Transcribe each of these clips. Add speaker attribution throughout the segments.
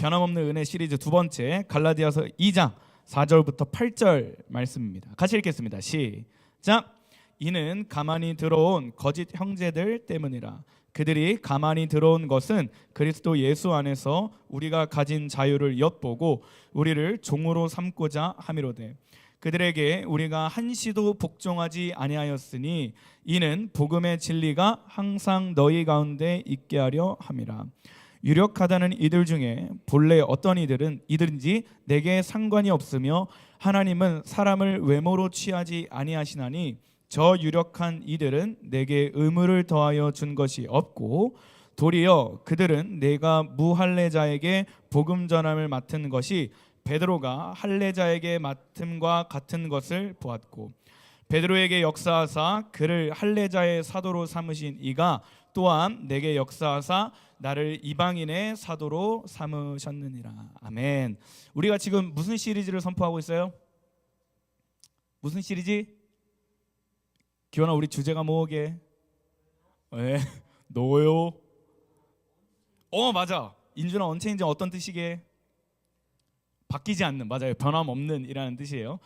Speaker 1: 변함없는 은혜 시리즈 두 번째 갈라디아서 2장 4절부터 8절 말씀입니다. 같이 읽겠습니다. 시작. 이는 가만히 들어온 거짓 형제들 때문이라. 그들이 가만히 들어온 것은 그리스도 예수 안에서 우리가 가진 자유를 엿보고 우리를 종으로 삼고자 함이로되 그들에게 우리가 한시도 복종하지 아니하였으니 이는 복음의 진리가 항상 너희 가운데 있게 하려 함이라. 유력하다는 이들 중에 본래 어떤 이들인지 내게 상관이 없으며 하나님은 사람을 외모로 취하지 아니하시나니 저 유력한 이들은 내게 의무를 더하여 준 것이 없고 도리어 그들은 내가 무할례자에게 복음 전함을 맡은 것이 베드로가 할례자에게 맡음과 같은 것을 보았고 베드로에게 역사하사 그를 할례자의 사도로 삼으신 이가 또한 내게 역사하사 나를 이방인의 사도로 삼으셨느니라. 아멘. 우리가 지금 무슨 시리즈를 선포하고 있어요? 무슨 시리즈? 기원아, 우리 주제가 뭐게? 네, 너요. 맞아. 인준아, 언체인지 어떤 뜻이게? 바뀌지 않는, 맞아요. 변함없는 이라는 뜻이에요.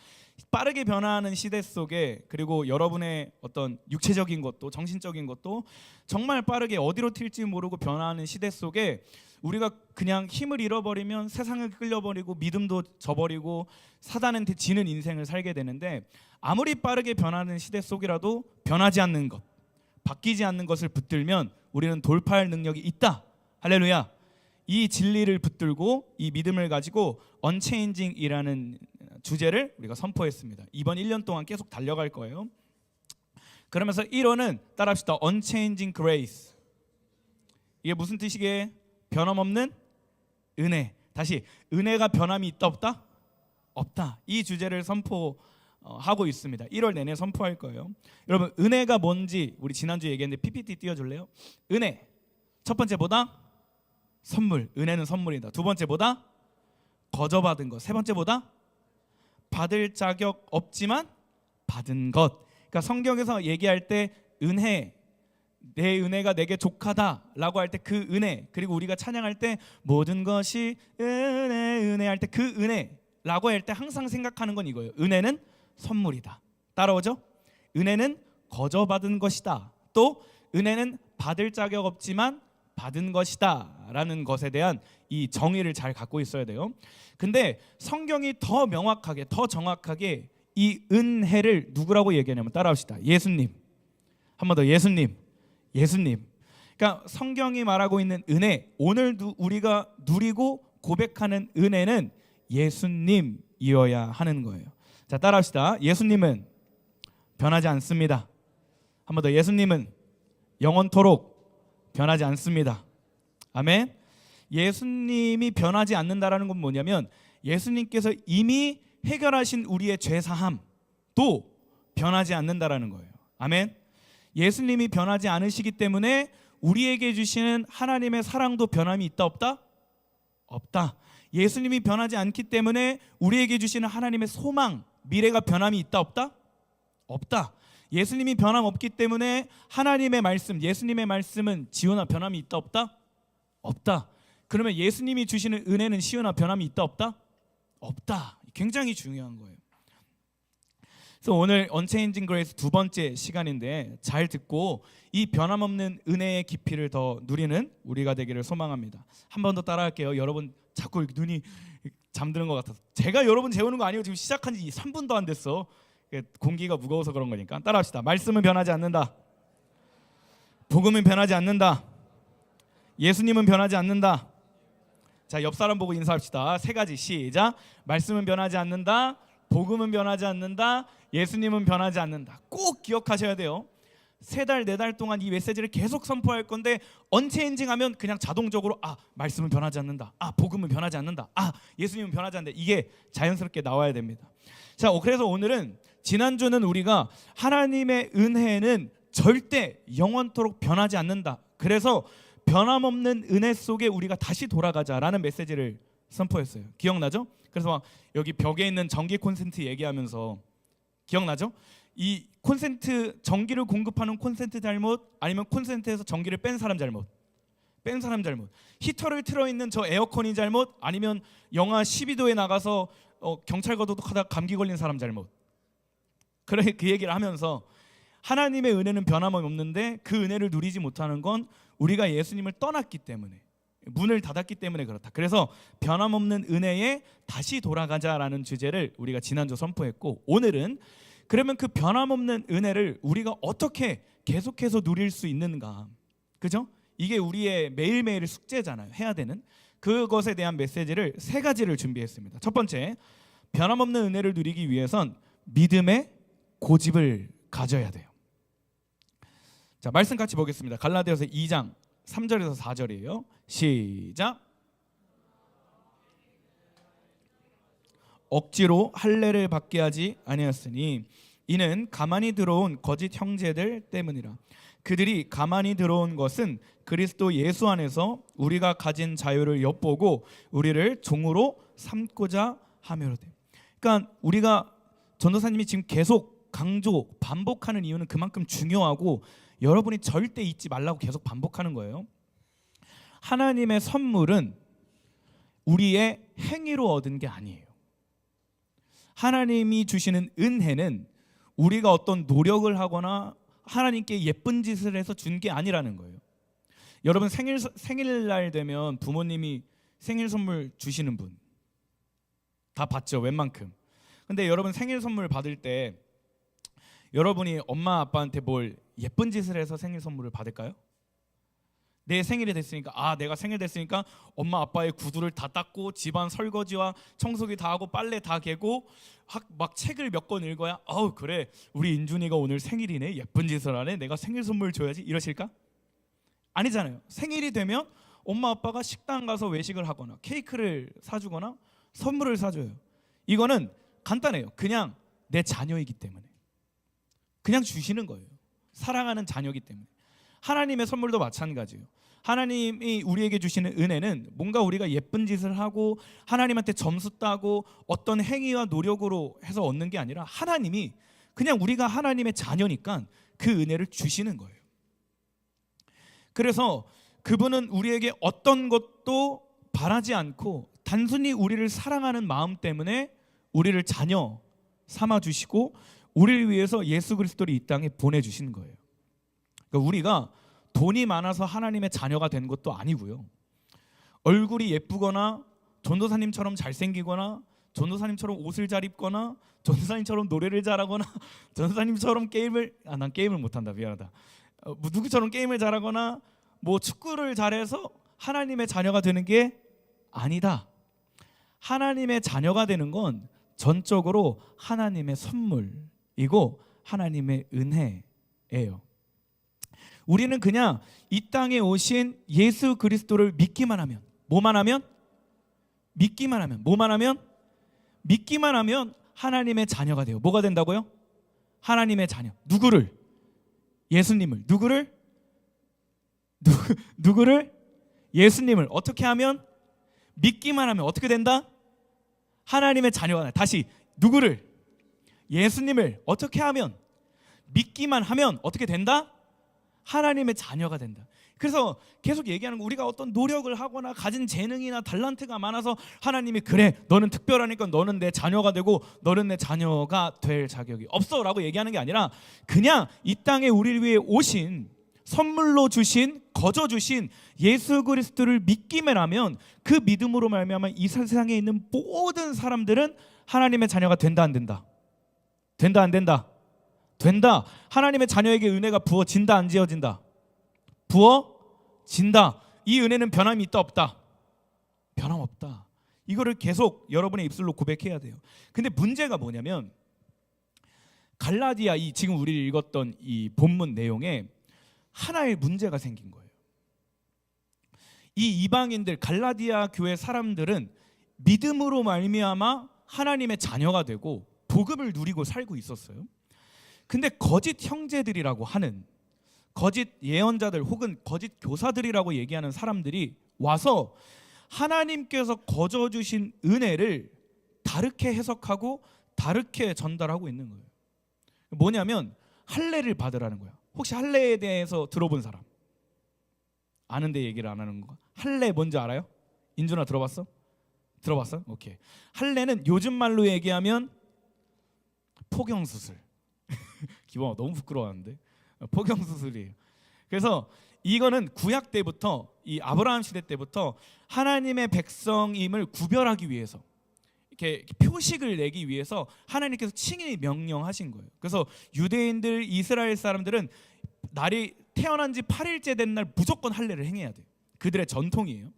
Speaker 1: 빠르게 변화하는 시대 속에, 그리고 여러분의 어떤 육체적인 것도 정신적인 것도 정말 빠르게 어디로 튈지 모르고 변화하는 시대 속에 우리가 그냥 힘을 잃어버리면 세상을 끌려버리고 믿음도 저버리고 사단한테 지는 인생을 살게 되는데, 아무리 빠르게 변하는 시대 속이라도 변하지 않는 것, 바뀌지 않는 것을 붙들면 우리는 돌파할 능력이 있다. 할렐루야. 이 진리를 붙들고 이 믿음을 가지고 언체인징이라는 주제를 우리가 선포했습니다. 이번 1년 동안 계속 달려갈 거예요. 그러면서 1호는 따라합시다. Unchanging Grace. 이게 무슨 뜻이게? 변함없는 은혜. 다시, 은혜가 변함이 있다 없다? 없다. 이 주제를 선포하고 있습니다. 1월 내내 선포할 거예요. 여러분, 은혜가 뭔지 우리 지난주에 얘기했는데 PPT 띄워줄래요? 은혜, 첫 번째보다 선물, 은혜는 선물이다. 두 번째보다 거저받은 것. 세 번째보다 받을 자격 없지만 받은 것. 그러니까 성경에서 얘기할 때 은혜, 내 은혜가 내게 족하다라고 할 때 그 은혜, 그리고 우리가 찬양할 때 모든 것이 은혜 할 때 그 은혜라고 할 때 항상 생각하는 건 이거예요. 은혜는 선물이다. 따라오죠? 은혜는 거저받은 것이다. 또 은혜는 받을 자격 없지만 받은 것이다 라는 것에 대한 이 정의를 잘 갖고 있어야 돼요. 근데 성경이 더 명확하게, 더 정확하게 이 은혜를 누구라고 얘기하냐면, 따라합시다. 예수님. 한 번 더. 예수님. 그러니까 성경이 말하고 있는 은혜, 오늘도 우리가 누리고 고백하는 은혜는 예수님이어야 하는 거예요. 자, 따라합시다. 예수님은 변하지 않습니다. 한 번 더. 예수님은 영원토록 변하지 않습니다. 아멘. 예수님이 변하지 않는다라는 건 뭐냐면, 예수님께서 이미 해결하신 우리의 죄사함도 변하지 않는다라는 거예요. 아멘. 예수님이 변하지 않으시기 때문에 우리에게 주시는 하나님의 사랑도 변함이 있다 없다? 없다. 예수님이 변하지 않기 때문에 우리에게 주시는 하나님의 소망, 미래가 변함이 있다 없다? 없다. 예수님이 변함 없기 때문에 하나님의 말씀, 예수님의 말씀은 지원아 변함이 있다 없다? 없다. 그러면 예수님이 주시는 은혜는 시온아 변함이 있다 없다? 없다. 굉장히 중요한 거예요. 그래서 오늘 Unchanging Grace 두 번째 시간인데 잘 듣고 이 변함없는 은혜의 깊이를 더 누리는 우리가 되기를 소망합니다. 한 번 더 따라할게요. 여러분 자꾸 눈이 잠드는 것 같아서. 제가 여러분 재우는 거 아니고 지금 시작한 지 3분도 안 됐어. 공기가 무거워서 그런 거니까. 따라합시다. 말씀은 변하지 않는다. 복음은 변하지 않는다. 예수님은 변하지 않는다. 자, 옆 사람 보고 인사합시다. 세 가지. 시작. 말씀은 변하지 않는다. 복음은 변하지 않는다. 예수님은 변하지 않는다. 꼭 기억하셔야 돼요. 3달, 4달 동안 이 메시지를 계속 선포할 건데 언체인징 하면 그냥 자동적으로 말씀은 변하지 않는다. 복음은 변하지 않는다. 예수님은 변하지 않는다. 이게 자연스럽게 나와야 됩니다. 자, 그래서 오늘은, 지난주는 우리가 하나님의 은혜는 절대 영원토록 변하지 않는다. 그래서 변함없는 은혜 속에 우리가 다시 돌아가자라는 메시지를 선포했어요. 기억나죠? 그래서 막 여기 벽에 있는 전기 콘센트 얘기하면서, 기억나죠? 이 콘센트, 전기를 공급하는 콘센트 잘못, 아니면 콘센트에서 전기를 뺀 사람 잘못? 뺀 사람 잘못, 히터를 틀어 있는 저 에어컨이 잘못, 아니면 영하 12도에 나가서 경찰과 도둑하다가 감기 걸린 사람 잘못. 그래 그 얘기를 하면서 하나님의 은혜는 변함이 없는데 그 은혜를 누리지 못하는 건 우리가 예수님을 떠났기 때문에, 문을 닫았기 때문에 그렇다. 그래서 변함없는 은혜에 다시 돌아가자라는 주제를 우리가 지난주 선포했고, 오늘은 그러면 그 변함없는 은혜를 우리가 어떻게 계속해서 누릴 수 있는가, 그죠? 이게 우리의 매일매일의 숙제잖아요. 해야 되는 그것에 대한 메시지를 세 가지를 준비했습니다. 첫 번째, 변함없는 은혜를 누리기 위해선 믿음의 고집을 가져야 돼요. 자, 말씀 같이 보겠습니다. 갈라디아서 2장 3절에서 4절이에요. 시작. 억지로 할례를 받게 하지 아니하였으니 이는 가만히 들어온 거짓 형제들 때문이라. 그들이 가만히 들어온 것은 그리스도 예수 안에서 우리가 가진 자유를 엿보고 우리를 종으로 삼고자 함이로되. 그러니까 우리가 전도사님이 지금 계속 강조 반복하는 이유는 그만큼 중요하고 여러분이 절대 잊지 말라고 계속 반복하는 거예요. 하나님의 선물은 우리의 행위로 얻은 게 아니에요. 하나님이 주시는 은혜는 우리가 어떤 노력을 하거나 하나님께 예쁜 짓을 해서 준 게 아니라는 거예요. 여러분 생일날 되면 부모님이 생일 선물 주시는 분 다 받죠, 웬만큼. 근데 여러분 생일 선물 받을 때 여러분이 엄마 아빠한테 뭘 예쁜 짓을 해서 생일 선물을 받을까요? 내 생일이 됐으니까, 내가 생일 됐으니까 엄마 아빠의 구두를 다 닦고 집안 설거지와 청소기 다 하고 빨래 다 개고 막 책을 몇 권 읽어야 그래 우리 인준이가 오늘 생일이네, 예쁜 짓을 하네, 내가 생일 선물 줘야지, 이러실까? 아니잖아요. 생일이 되면 엄마 아빠가 식당 가서 외식을 하거나 케이크를 사주거나 선물을 사줘요. 이거는 간단해요. 그냥 내 자녀이기 때문에 그냥 주시는 거예요. 사랑하는 자녀이기 때문에. 하나님의 선물도 마찬가지예요. 하나님이 우리에게 주시는 은혜는 뭔가 우리가 예쁜 짓을 하고 하나님한테 점수 따고 어떤 행위와 노력으로 해서 얻는 게 아니라 하나님이 그냥 우리가 하나님의 자녀니까 그 은혜를 주시는 거예요. 그래서 그분은 우리에게 어떤 것도 바라지 않고 단순히 우리를 사랑하는 마음 때문에 우리를 자녀 삼아주시고 우리를 위해서 예수 그리스도를 이 땅에 보내주신 거예요. 그러니까 우리가 돈이 많아서 하나님의 자녀가 된 것도 아니고요, 얼굴이 예쁘거나 전도사님처럼 잘생기거나 전도사님처럼 옷을 잘 입거나 전도사님처럼 노래를 잘하거나 전도사님처럼 난 게임을 못한다, 미안하다. 누구처럼 게임을 잘하거나 뭐 축구를 잘해서 하나님의 자녀가 되는 게 아니다. 하나님의 자녀가 되는 건 전적으로 하나님의 선물이고 하나님의 은혜예요. 우리는 그냥 이 땅에 오신 예수 그리스도를 믿기만 하면, 뭐만 하면? 믿기만 하면, 뭐만 하면? 믿기만 하면 하나님의 자녀가 돼요. 뭐가 된다고요? 하나님의 자녀. 누구를? 예수님을. 누구를? 누구를? 예수님을. 어떻게 하면? 믿기만 하면 어떻게 된다? 하나님의 자녀가 된다. 다시, 누구를? 예수님을. 어떻게 하면? 믿기만 하면 어떻게 된다? 하나님의 자녀가 된다. 그래서 계속 얘기하는 거, 우리가 어떤 노력을 하거나 가진 재능이나 달란트가 많아서 하나님이 그래 너는 특별하니까 너는 내 자녀가 되고 너는 내 자녀가 될 자격이 없어 라고 얘기하는 게 아니라 그냥 이 땅에 우리를 위해 오신, 선물로 주신, 거저 주신 예수 그리스도를 믿기만 하면 그 믿음으로 말미암아 이 세상에 있는 모든 사람들은 하나님의 자녀가 된다 안 된다? 된다 안 된다? 된다. 하나님의 자녀에게 은혜가 부어진다 안 지어진다? 부어진다. 이 은혜는 변함이 있다 없다? 변함없다. 이거를 계속 여러분의 입술로 고백해야 돼요. 근데 문제가 뭐냐면 갈라디아 이 지금 우리 읽었던 이 본문 내용에 하나의 문제가 생긴 거예요. 이 이방인들 갈라디아 교회 사람들은 믿음으로 말미암아 하나님의 자녀가 되고 복음을 누리고 살고 있었어요. 근데 거짓 형제들이라고 하는 거짓 예언자들 혹은 거짓 교사들이라고 얘기하는 사람들이 와서 하나님께서 거저 주신 은혜를 다르게 해석하고 다르게 전달하고 있는 거예요. 뭐냐면 할례를 받으라는 거야. 혹시 할례에 대해서 들어본 사람? 아는데 얘기를 안 하는 거. 할례 뭔지 알아요? 인준아 들어봤어? 들어봤어? 오케이. 할례는 요즘 말로 얘기하면 포경수술. 기범아 너무 부끄러워하는데. 포경수술이에요. 그래서 이거는 구약 때부터, 이 아브라함 시대 때부터 하나님의 백성임을 구별하기 위해서, 이렇게 표식을 내기 위해서 하나님께서 친히 명령하신 거예요. 그래서 유대인들, 이스라엘 사람들은 날이 태어난 지 8일째 된 날 무조건 할례를 행해야 돼. 그들의 전통이에요.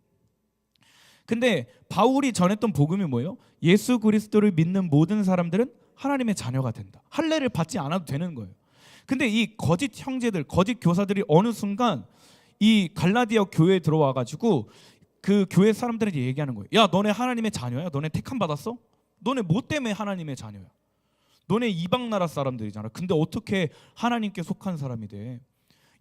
Speaker 1: 근데 바울이 전했던 복음이 뭐예요? 예수 그리스도를 믿는 모든 사람들은 하나님의 자녀가 된다. 할례를 받지 않아도 되는 거예요. 근데 이 거짓 형제들, 거짓 교사들이 어느 순간 이 갈라디아 교회에 들어와 가지고 그 교회 사람들에게 얘기하는 거예요. 야, 너네 하나님의 자녀야? 너네 택함 받았어? 너네 뭐 때문에 하나님의 자녀야? 너네 이방 나라 사람들이잖아. 근데 어떻게 하나님께 속한 사람이 돼?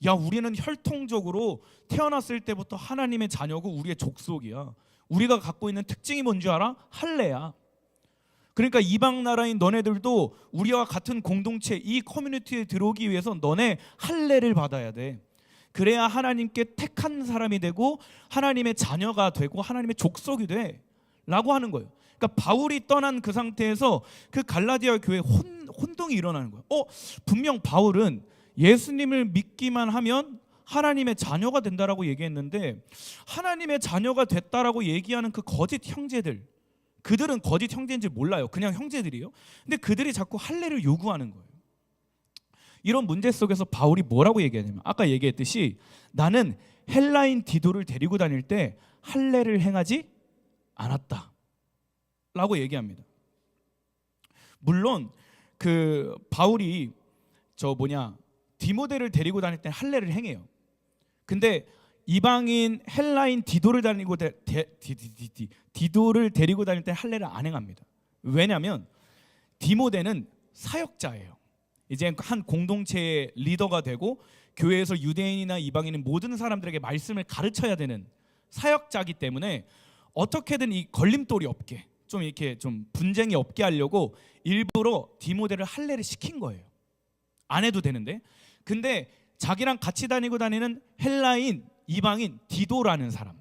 Speaker 1: 야, 우리는 혈통적으로 태어났을 때부터 하나님의 자녀고 우리의 족속이야. 우리가 갖고 있는 특징이 뭔지 알아? 할례야. 그러니까 이방 나라인 너네들도 우리와 같은 공동체, 이 커뮤니티에 들어오기 위해서 너네 할례를 받아야 돼. 그래야 하나님께 택한 사람이 되고 하나님의 자녀가 되고 하나님의 족속이 돼 라고 하는 거예요. 그러니까 바울이 떠난 그 상태에서 그 갈라디아 교회에 혼동이 일어나는 거예요. 분명 바울은 예수님을 믿기만 하면 하나님의 자녀가 된다라고 얘기했는데, 하나님의 자녀가 됐다라고 얘기하는 그 거짓 형제들, 그들은 거짓 형제인지 몰라요. 그냥 형제들이에요. 근데 그들이 자꾸 할례를 요구하는 거예요. 이런 문제 속에서 바울이 뭐라고 얘기하냐면, 아까 얘기했듯이 나는 헬라인 디도를 데리고 다닐 때 할례를 행하지 않았다 라고 얘기합니다. 물론 그 바울이 디모데를 데리고 다닐 때 할례를 행해요. 근데 이방인 헬라인 디도를 데리고 다닐 때 할례를 안 행합니다. 왜냐하면 디모데는 사역자예요. 이제 한 공동체의 리더가 되고 교회에서 유대인이나 이방인인 모든 사람들에게 말씀을 가르쳐야 되는 사역자이기 때문에 어떻게든 이 걸림돌이 없게, 좀 이렇게 좀 분쟁이 없게 하려고 일부러 디모데를 할례를 시킨 거예요. 안 해도 되는데. 근데 자기랑 같이 다니는 헬라인 이방인 디도라는 사람,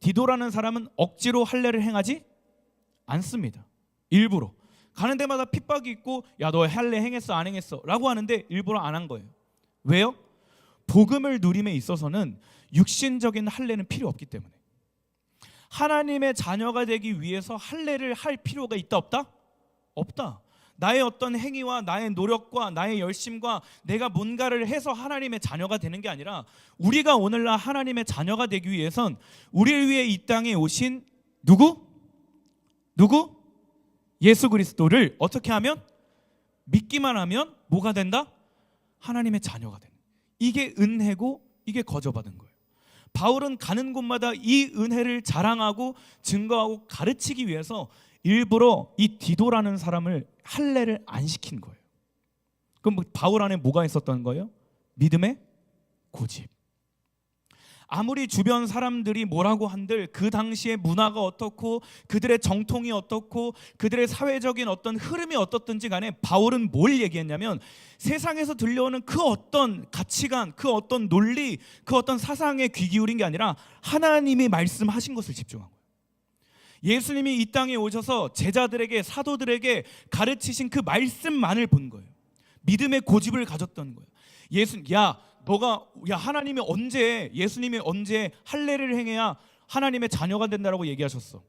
Speaker 1: 디도라는 사람은 억지로 할례를 행하지 않습니다. 일부러 가는 데마다 핍박이 있고, 야, 너 할례 행했어 안 행했어 라고 하는데 일부러 안 한 거예요. 왜요? 복음을 누림에 있어서는 육신적인 할례는 필요 없기 때문에. 하나님의 자녀가 되기 위해서 할례를 할 필요가 있다 없다? 없다. 나의 어떤 행위와 나의 노력과 나의 열심과 내가 뭔가를 해서 하나님의 자녀가 되는 게 아니라, 우리가 오늘날 하나님의 자녀가 되기 위해선 우리를 위해 이 땅에 오신 누구? 예수 그리스도를 어떻게 하면? 믿기만 하면 뭐가 된다? 하나님의 자녀가 되는. 이게 은혜고 이게 거저받은 거예요. 바울은 가는 곳마다 이 은혜를 자랑하고 증거하고 가르치기 위해서 일부러 이 디도라는 사람을 할례를 안 시킨 거예요. 그럼 바울 안에 뭐가 있었던 거예요? 믿음의 고집. 아무리 주변 사람들이 뭐라고 한들, 그 당시의 문화가 어떻고 그들의 정통이 어떻고 그들의 사회적인 어떤 흐름이 어떻든지 간에 바울은 뭘 얘기했냐면, 세상에서 들려오는 그 어떤 가치관, 그 어떤 논리, 그 어떤 사상에 귀 기울인 게 아니라 하나님이 말씀하신 것을 집중한 거예요. 예수님이 이 땅에 오셔서 제자들에게, 사도들에게 가르치신 그 말씀만을 본 거예요. 믿음의 고집을 가졌던 거예요. 예수님이 언제 할례를 행해야 하나님의 자녀가 된다라고 얘기하셨어?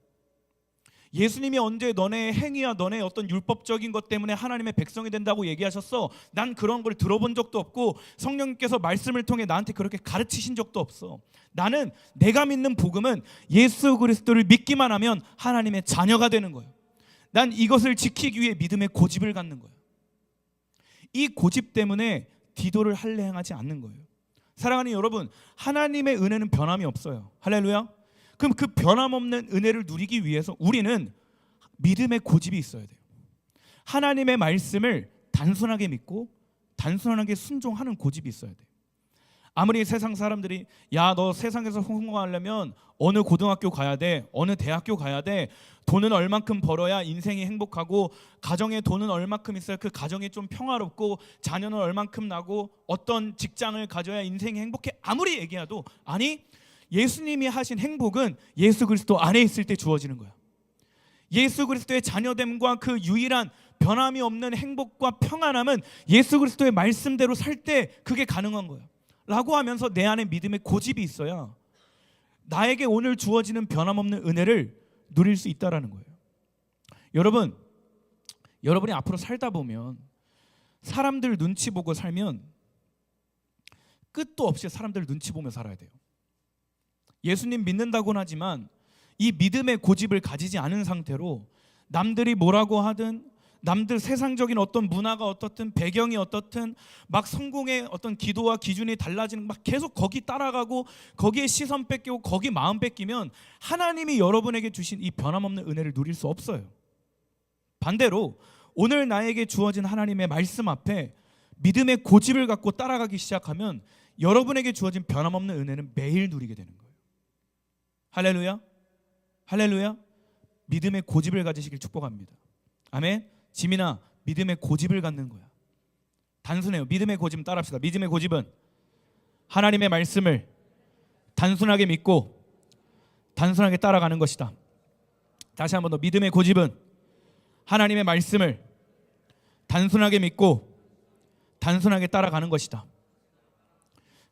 Speaker 1: 예수님이 언제 너네 행위와 너네 어떤 율법적인 것 때문에 하나님의 백성이 된다고 얘기하셨어? 난 그런 걸 들어본 적도 없고 성령님께서 말씀을 통해 나한테 그렇게 가르치신 적도 없어. 나는 내가 믿는 복음은 예수 그리스도를 믿기만 하면 하나님의 자녀가 되는 거예요. 난 이것을 지키기 위해 믿음의 고집을 갖는 거예요. 이 고집 때문에 디도를 할례 행하지 않는 거예요. 사랑하는 여러분, 하나님의 은혜는 변함이 없어요. 할렐루야. 그럼 그 변함없는 은혜를 누리기 위해서 우리는 믿음의 고집이 있어야 돼요. 하나님의 말씀을 단순하게 믿고 단순하게 순종하는 고집이 있어야 돼요. 아무리 세상 사람들이 야, 너 세상에서 성공하려면 어느 고등학교 가야 돼, 어느 대학교 가야 돼, 돈은 얼만큼 벌어야 인생이 행복하고 가정에 돈은 얼만큼 있어야 그 가정이 좀 평화롭고 자녀는 얼만큼 나고 어떤 직장을 가져야 인생이 행복해, 아무리 얘기해도 아니, 예수님이 하신 행복은 예수 그리스도 안에 있을 때 주어지는 거야. 예수 그리스도의 자녀됨과 그 유일한 변함이 없는 행복과 평안함은 예수 그리스도의 말씀대로 살 때 그게 가능한 거야 라고 하면서 내 안에 믿음의 고집이 있어야 나에게 오늘 주어지는 변함없는 은혜를 누릴 수 있다라는 거예요. 여러분이 앞으로 살다 보면 사람들 눈치 보고 살면 끝도 없이 사람들 눈치 보며 살아야 돼요. 예수님 믿는다고는 하지만 이 믿음의 고집을 가지지 않은 상태로 남들이 뭐라고 하든, 남들 세상적인 어떤 문화가 어떻든, 배경이 어떻든, 막 성공의 어떤 기도와 기준이 달라지는, 막 계속 거기 따라가고 거기에 시선 뺏기고 거기 마음 뺏기면 하나님이 여러분에게 주신 이 변함없는 은혜를 누릴 수 없어요. 반대로 오늘 나에게 주어진 하나님의 말씀 앞에 믿음의 고집을 갖고 따라가기 시작하면 여러분에게 주어진 변함없는 은혜는 매일 누리게 되는 거예요. 할렐루야, 할렐루야. 믿음의 고집을 가지시길 축복합니다. 아멘. 지민아, 믿음의 고집을 갖는 거야. 단순해요. 믿음의 고집은 따라합시다. 믿음의 고집은 하나님의 말씀을 단순하게 믿고 단순하게 따라가는 것이다. 다시 한번 더. 믿음의 고집은 하나님의 말씀을 단순하게 믿고 단순하게 따라가는 것이다.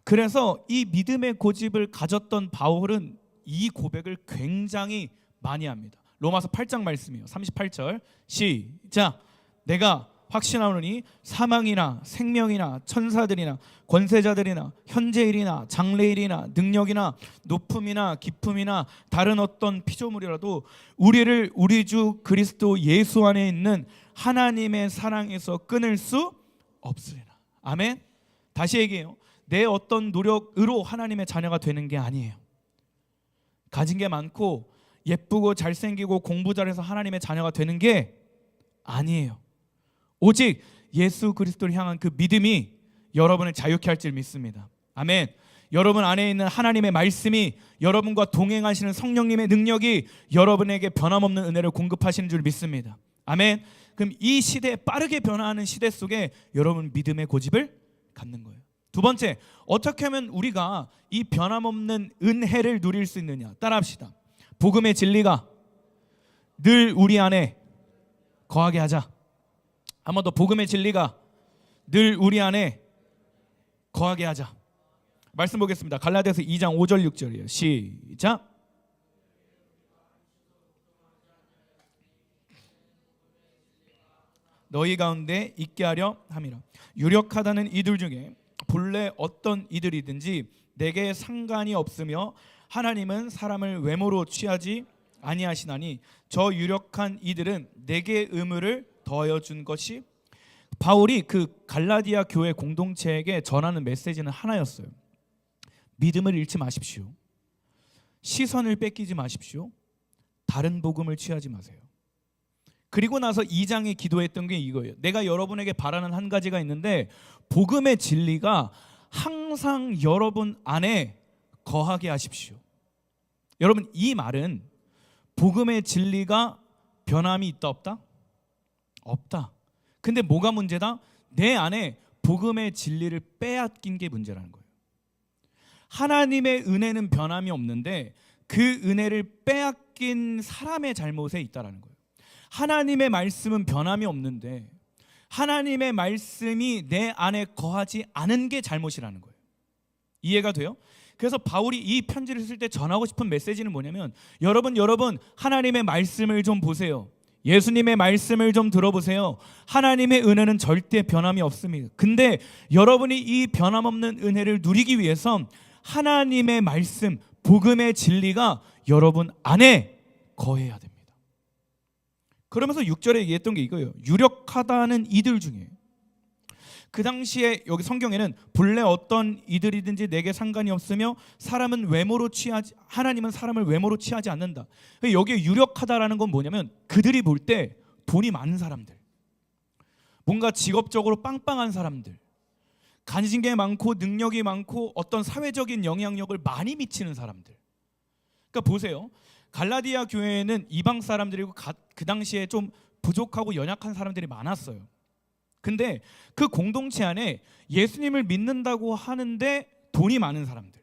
Speaker 1: 그래서 이 믿음의 고집을 가졌던 바울은 이 고백을 굉장히 많이 합니다. 로마서 8장 말씀이에요. 38절 시작. 내가 확신하노니 사망이나 생명이나 천사들이나 권세자들이나 현재일이나 장래일이나 능력이나 높음이나 깊음이나 다른 어떤 피조물이라도 우리를 우리 주 그리스도 예수 안에 있는 하나님의 사랑에서 끊을 수 없으리라. 아멘. 다시 얘기해요. 내 어떤 노력으로 하나님의 자녀가 되는 게 아니에요. 가진 게 많고 예쁘고 잘생기고 공부 잘해서 하나님의 자녀가 되는 게 아니에요. 오직 예수 그리스도를 향한 그 믿음이 여러분을 자유케 할 줄 믿습니다. 아멘. 여러분 안에 있는 하나님의 말씀이, 여러분과 동행하시는 성령님의 능력이 여러분에게 변함없는 은혜를 공급하시는 줄 믿습니다. 아멘. 그럼 이 시대에 빠르게 변화하는 시대 속에 여러분 믿음의 고집을 갖는 거예요. 두 번째, 어떻게 하면 우리가 이 변함없는 은혜를 누릴 수 있느냐? 따라합시다. 복음의 진리가 늘 우리 안에 거하게 하자. 한 번 더. 복음의 진리가 늘 우리 안에 거하게 하자. 말씀 보겠습니다. 갈라디아서 2장 5절 6절이에요. 시작. 너희 가운데 있게 하려 함이라. 유력하다는 이들 중에 본래 어떤 이들이든지 내게 상관이 없으며 하나님은 사람을 외모로 취하지 아니하시나니 저 유력한 이들은 내게 의무를 더하여 준 것이. 바울이 그 갈라디아 교회 공동체에게 전하는 메시지는 하나였어요. 믿음을 잃지 마십시오. 시선을 뺏기지 마십시오. 다른 복음을 취하지 마세요. 그리고 나서 2장에 기도했던 게 이거예요. 내가 여러분에게 바라는 한 가지가 있는데 복음의 진리가 항상 여러분 안에 거하게 하십시오. 여러분, 이 말은 복음의 진리가 변함이 있다 없다? 없다. 근데 뭐가 문제다? 내 안에 복음의 진리를 빼앗긴 게 문제라는 거예요. 하나님의 은혜는 변함이 없는데 그 은혜를 빼앗긴 사람의 잘못에 있다라는 거예요. 하나님의 말씀은 변함이 없는데 하나님의 말씀이 내 안에 거하지 않은 게 잘못이라는 거예요. 이해가 돼요? 그래서 바울이 이 편지를 쓸 때 전하고 싶은 메시지는 뭐냐면 여러분 하나님의 말씀을 좀 보세요. 예수님의 말씀을 좀 들어보세요. 하나님의 은혜는 절대 변함이 없습니다. 근데 여러분이 이 변함없는 은혜를 누리기 위해선 하나님의 말씀, 복음의 진리가 여러분 안에 거해야 됩니다. 그러면서 6절에 얘기했던 게 이거예요. 유력하다는 이들 중에. 그 당시에 여기 성경에는 본래 어떤 이들이든지 내게 상관이 없으며 사람은 외모로 취하지, 하나님은 사람을 외모로 취하지 않는다. 여기에 유력하다라는 건 뭐냐면 그들이 볼 때 돈이 많은 사람들, 뭔가 직업적으로 빵빵한 사람들, 가진 게 많고 능력이 많고 어떤 사회적인 영향력을 많이 미치는 사람들. 그러니까 보세요. 갈라디아 교회에는 이방 사람들이고 그 당시에 좀 부족하고 연약한 사람들이 많았어요. 근데 그 공동체 안에 예수님을 믿는다고 하는데 돈이 많은 사람들,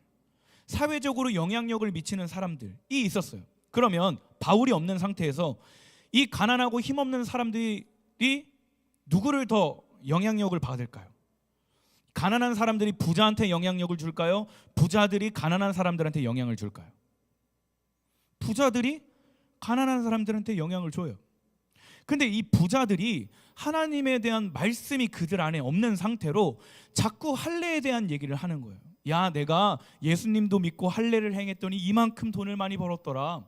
Speaker 1: 사회적으로 영향력을 미치는 사람들이 있었어요. 그러면 바울이 없는 상태에서 이 가난하고 힘없는 사람들이 누구를 더 영향력을 받을까요? 가난한 사람들이 부자한테 영향력을 줄까요? 부자들이 가난한 사람들한테 영향을 줄까요? 부자들이 가난한 사람들한테 영향을 줘요. 근데 이 부자들이 하나님에 대한 말씀이 그들 안에 없는 상태로 자꾸 할례에 대한 얘기를 하는 거예요. 야, 내가 예수님도 믿고 할례를 행했더니 이만큼 돈을 많이 벌었더라.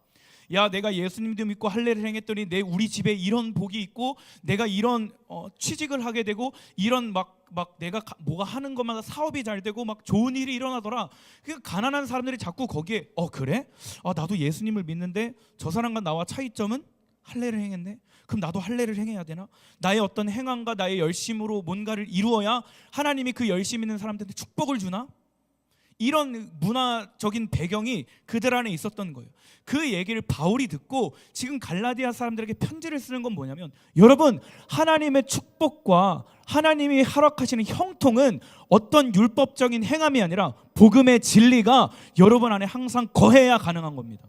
Speaker 1: 야, 내가 예수님도 믿고 할례를 행했더니 우리 집에 이런 복이 있고 내가 이런 취직을 하게 되고 이런 막 내가 뭐가 하는 것마다 사업이 잘 되고 막 좋은 일이 일어나더라. 그러니까 가난한 사람들이 자꾸 거기에 그래? 나도 예수님을 믿는데 저 사람과 나와 차이점은 할례를 행했네. 그럼 나도 할례를 행해야 되나? 나의 어떤 행함과 나의 열심으로 뭔가를 이루어야 하나님이 그 열심 있는 사람들한테 축복을 주나? 이런 문화적인 배경이 그들 안에 있었던 거예요. 그 얘기를 바울이 듣고 지금 갈라디아 사람들에게 편지를 쓰는 건 뭐냐면, 여러분, 하나님의 축복과 하나님이 허락하시는 형통은 어떤 율법적인 행함이 아니라 복음의 진리가 여러분 안에 항상 거해야 가능한 겁니다.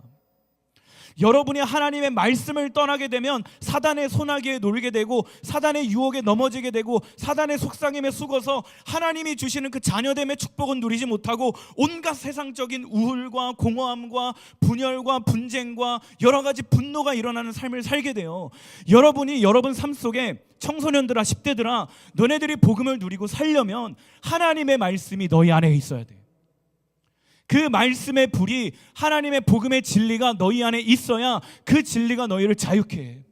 Speaker 1: 여러분이 하나님의 말씀을 떠나게 되면 사단의 소나기에 놀게 되고 사단의 유혹에 넘어지게 되고 사단의 속삭임에 속어서 하나님이 주시는 그 자녀됨의 축복은 누리지 못하고 온갖 세상적인 우울과 공허함과 분열과 분쟁과 여러 가지 분노가 일어나는 삶을 살게 돼요. 여러분이 여러분 삶 속에 청소년들아, 10대들아, 너네들이 복음을 누리고 살려면 하나님의 말씀이 너희 안에 있어야 돼. 그 말씀의 불이, 하나님의 복음의 진리가 너희 안에 있어야 그 진리가 너희를 자유케 해.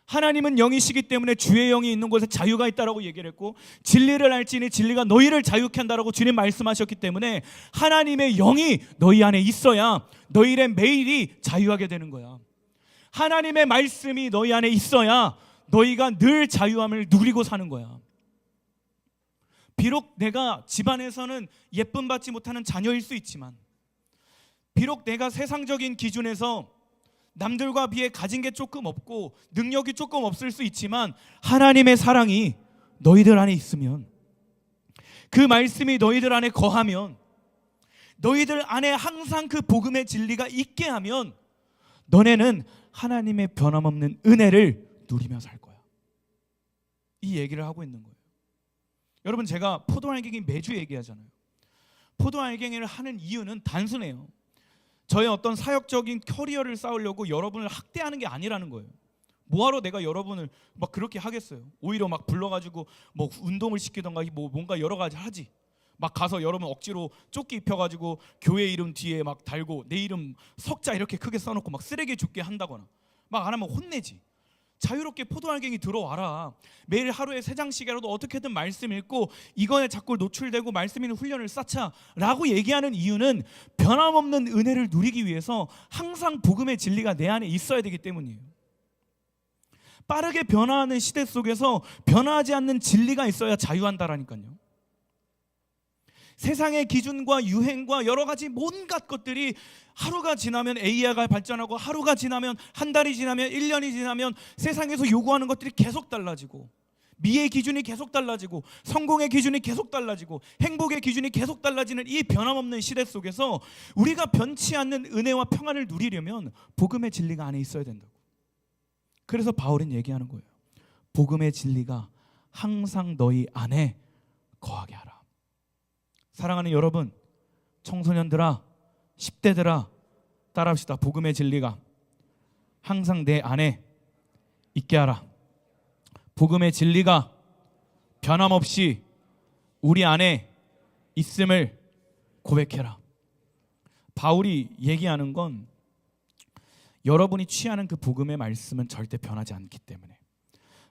Speaker 1: 하나님은 영이시기 때문에 주의 영이 있는 곳에 자유가 있다라고 얘기를 했고, 진리를 알지니 진리가 너희를 자유케 한다라고 주님 말씀하셨기 때문에 하나님의 영이 너희 안에 있어야 너희의 매일이 자유하게 되는 거야. 하나님의 말씀이 너희 안에 있어야 너희가 늘 자유함을 누리고 사는 거야. 비록 내가 집안에서는 예쁨 받지 못하는 자녀일 수 있지만, 비록 내가 세상적인 기준에서 남들과 비해 가진 게 조금 없고 능력이 조금 없을 수 있지만, 하나님의 사랑이 너희들 안에 있으면, 그 말씀이 너희들 안에 거하면, 너희들 안에 항상 그 복음의 진리가 있게 하면 너네는 하나님의 변함없는 은혜를 누리며 살 거야. 이 얘기를 하고 있는 거예요. 여러분, 제가 포도알갱이 매주 얘기하잖아요. 포도알갱이를 하는 이유는 단순해요. 저의 어떤 사역적인 커리어를 쌓으려고 여러분을 학대하는 게 아니라는 거예요. 뭐하러 내가 여러분을 막 그렇게 하겠어요. 오히려 막 불러가지고 뭐 운동을 시키던가 뭐 뭔가 여러 가지 하지. 막 가서 여러분 억지로 조끼 입혀가지고 교회 이름 뒤에 막 달고 내 이름 석자 이렇게 크게 써놓고 막 쓰레기 줍게 한다거나 막 안 하면 혼내지. 자유롭게 포도알갱이 들어와라. 매일 하루에 3장씩이라도 어떻게든 말씀 읽고 이거에 자꾸 노출되고 말씀 있는 훈련을 쌓자라고 얘기하는 이유는 변함없는 은혜를 누리기 위해서 항상 복음의 진리가 내 안에 있어야 되기 때문이에요. 빠르게 변화하는 시대 속에서 변화하지 않는 진리가 있어야 자유한다라니까요. 세상의 기준과 유행과 여러 가지 온갖 것들이 하루가 지나면 AI가 발전하고, 하루가 지나면, 한 달이 지나면, 1년이 지나면 세상에서 요구하는 것들이 계속 달라지고, 미의 기준이 계속 달라지고, 성공의 기준이 계속 달라지고, 행복의 기준이 계속 달라지는 이 변함없는 시대 속에서 우리가 변치 않는 은혜와 평안을 누리려면 복음의 진리가 안에 있어야 된다고. 그래서 바울은 얘기하는 거예요. 복음의 진리가 항상 너희 안에 거하게 하라. 사랑하는 여러분, 청소년들아, 10대들아, 따라합시다. 복음의 진리가 항상 내 안에 있게 하라. 복음의 진리가 변함없이 우리 안에 있음을 고백해라. 바울이 얘기하는 건 여러분이 취하는 그 복음의 말씀은 절대 변하지 않기 때문에,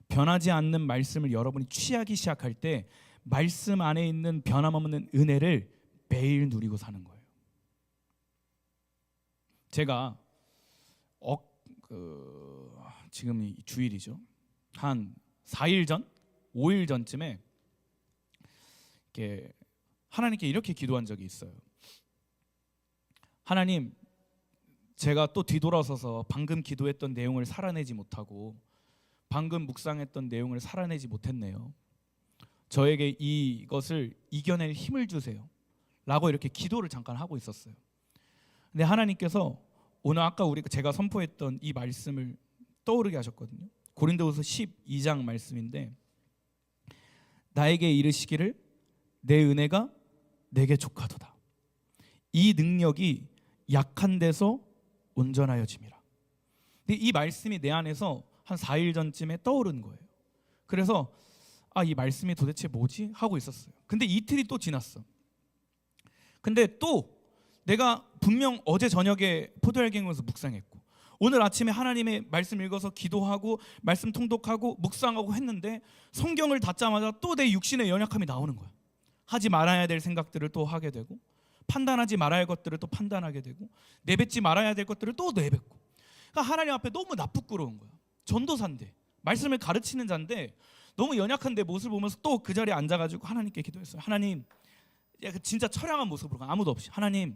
Speaker 1: 변하지 않는 말씀을 여러분이 취하기 시작할 때 말씀 안에 있는 변함없는 은혜를 매일 누리고 사는 거예요. 제가 지금 주일이죠. 한 4일 전, 5일 전쯤에 하나님께 이렇게 기도한 적이 있어요. 하나님, 제가 또 뒤돌아서서 방금 기도했던 내용을 살아내지 못하고 방금 묵상했던 내용을 살아내지 못했네요. 저에게 이것을 이겨낼 힘을 주세요 라고 이렇게 기도를 잠깐 하고 있었어요. 근데 하나님께서 오늘 아까 제가 선포했던 이 말씀을 떠오르게 하셨거든요. 고린도후서 12장 말씀인데, 나에게 이르시기를 내 은혜가 내게 족하도다. 이 능력이 약한 데서 온전하여짐이라. 근데 이 말씀이 내 안에서 한 4일 전쯤에 떠오른 거예요. 그래서 이 말씀이 도대체 뭐지? 하고 있었어요. 근데 이틀이 또 지났어. 근데 또 내가 분명 어제 저녁에 포도알갱이에서 묵상했고 오늘 아침에 하나님의 말씀 읽어서 기도하고 말씀 통독하고 묵상하고 했는데 성경을 닫자마자 또 내 육신의 연약함이 나오는 거야. 하지 말아야 될 생각들을 또 하게 되고, 판단하지 말아야 할 것들을 또 판단하게 되고, 내뱉지 말아야 될 것들을 또 내뱉고. 그러니까 하나님 앞에 너무 나쁘끄러운 거야. 전도사인데, 말씀을 가르치는 자인데 너무 연약한 내 모습을 보면서 또 그 자리에 앉아가지고 하나님께 기도했어요. 하나님, 진짜 처량한 모습으로, 아무도 없이, 하나님,